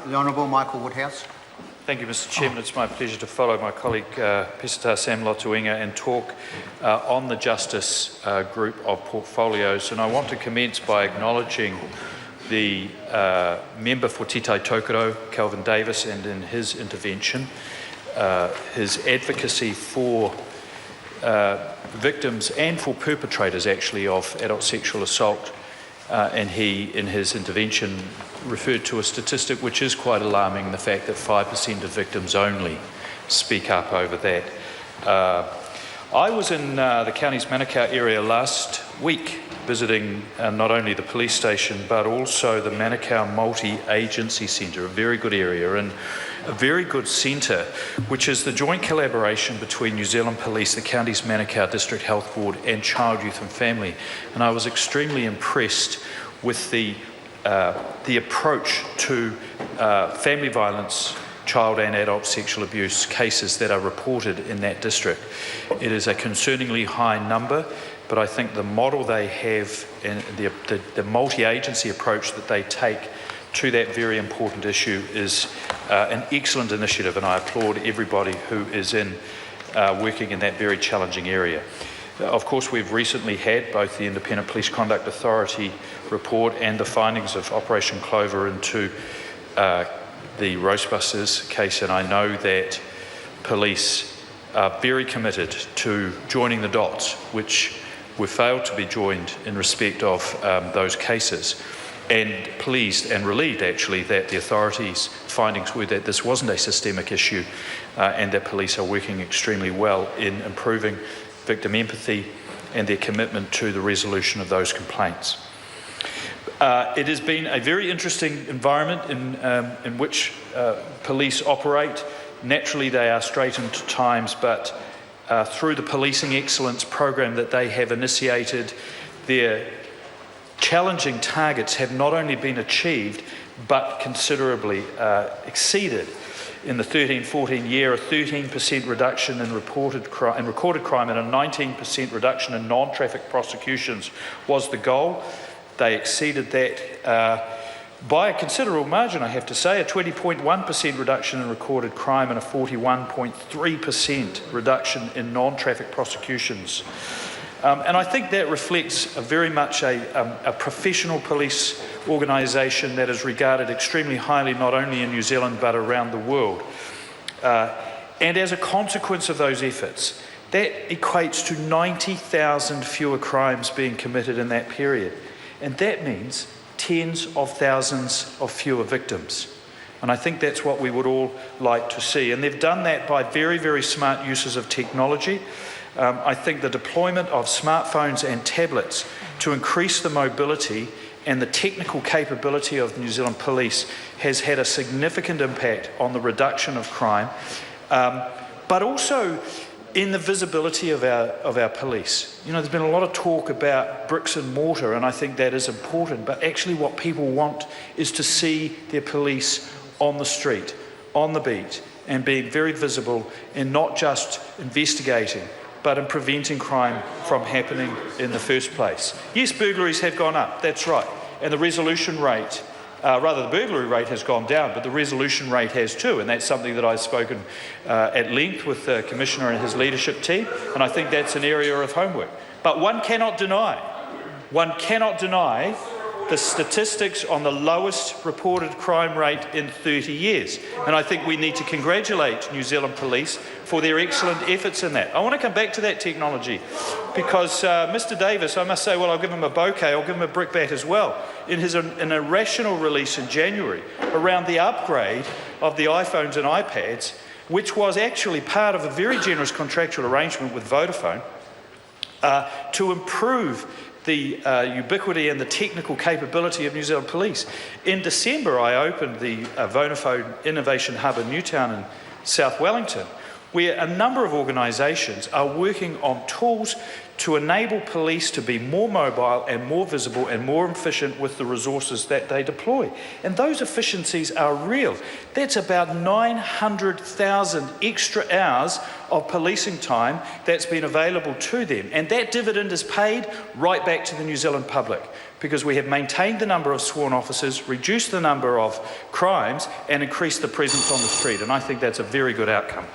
The Honourable Michael Woodhouse. Thank you, Mr. Chairman. It's my pleasure to follow my colleague Pesata Sam Lotuinga and talk on the Justice group of portfolios. And I want to commence by acknowledging the member for Titai Tokoro, Kelvin Davis, and in his intervention, his advocacy for victims and for perpetrators, actually, of adult sexual assault. And he, in his intervention, referred to a statistic which is quite alarming, the fact that 5% of victims only speak up over that. I was in the county's Manukau area last week visiting not only the police station but also the Manukau Multi-Agency Centre, a very good area and a very good centre, which is the joint collaboration between New Zealand Police, the county's Manukau District Health Board and Child, Youth and Family. And I was extremely impressed with the approach to family violence, child and adult sexual abuse cases that are reported in that district. It is a concerningly high number, but I think the model they have and the multi-agency approach that they take to that very important issue is an excellent initiative, and I applaud everybody who is working in that very challenging area. Of course, we've recently had both the Independent Police Conduct Authority report and the findings of Operation Clover into the Roastbusters case, and I know that police are very committed to joining the dots, which were failed to be joined in respect of those cases, and pleased and relieved actually that the authorities' findings were that this wasn't a systemic issue and that police are working extremely well in improving victim empathy and their commitment to the resolution of those complaints. It has been a very interesting environment in which police operate. Naturally, they are straitened times, but through the Policing Excellence program that they have initiated, their challenging targets have not only been achieved, but considerably exceeded. In the 13-14 year, a 13% reduction in recorded crime and a 19% reduction in non-traffic prosecutions was the goal. They exceeded that by a considerable margin, I have to say, a 20.1% reduction in recorded crime and a 41.3% reduction in non-traffic prosecutions. And I think that reflects very much a professional police organisation that is regarded extremely highly not only in New Zealand but around the world. And as a consequence of those efforts, that equates to 90,000 fewer crimes being committed in that period. And that means tens of thousands of fewer victims. And I think that's what we would all like to see. And they've done that by very, very smart uses of technology. I think the deployment of smartphones and tablets to increase the mobility and the technical capability of New Zealand Police has had a significant impact on the reduction of crime, but also in the visibility of our police. You know, there's been a lot of talk about bricks and mortar, and I think that is important, but actually what people want is to see their police on the street, on the beat, and being very visible in not just investigating, but in preventing crime from happening in the first place. Yes, burglaries have gone up, that's right, and the resolution rate, the burglary rate has gone down, but the resolution rate has too, and that's something that I've spoken at length with the Commissioner and his leadership team, and I think that's an area of homework. But one cannot deny the statistics on the lowest reported crime rate in 30 years. And I think we need to congratulate New Zealand Police for their excellent efforts in that. I want to come back to that technology because Mr Davis, I must say, well, I'll give him a bouquet, I'll give him a brickbat as well. In an irrational release in January around the upgrade of the iPhones and iPads, which was actually part of a very generous contractual arrangement with Vodafone to improve the ubiquity and the technical capability of New Zealand Police. In December, I opened the Vodafone Innovation Hub in Newtown in South Wellington, where a number of organisations are working on tools to enable police to be more mobile and more visible and more efficient with the resources that they deploy. And those efficiencies are real. That's about 900,000 extra hours of policing time that's been available to them. And that dividend is paid right back to the New Zealand public, because we have maintained the number of sworn officers, reduced the number of crimes, and increased the presence on the street. And I think that's a very good outcome.